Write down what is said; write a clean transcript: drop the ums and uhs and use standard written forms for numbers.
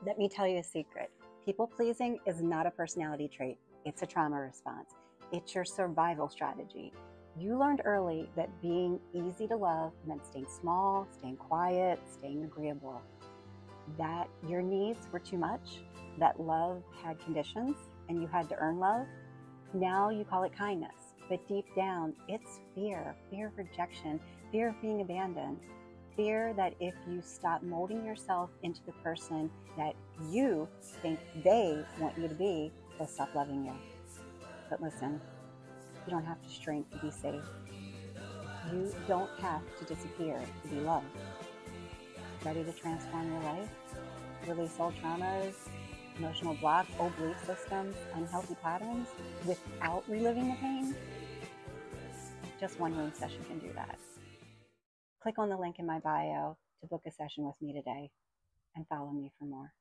Let me tell you a secret. People pleasing is not a personality trait, it's a trauma response. It's your survival strategy. You learned early that being easy to love meant staying small, staying quiet, staying agreeable. That your needs were too much, that love had conditions, and you had to earn love. Now you call it kindness, but deep down, it's fear of rejection, fear of being abandoned, fear that if you stop molding yourself into the person that you think they want you to be, they'll stop loving you. But listen, you don't have to shrink to be safe. You don't have to disappear to be loved. Ready to transform your life? Release old traumas, emotional blocks, old belief systems, unhealthy patterns without reliving the pain? Just one room session can do that. Click on the link in my bio to book a session with me today and follow me for more.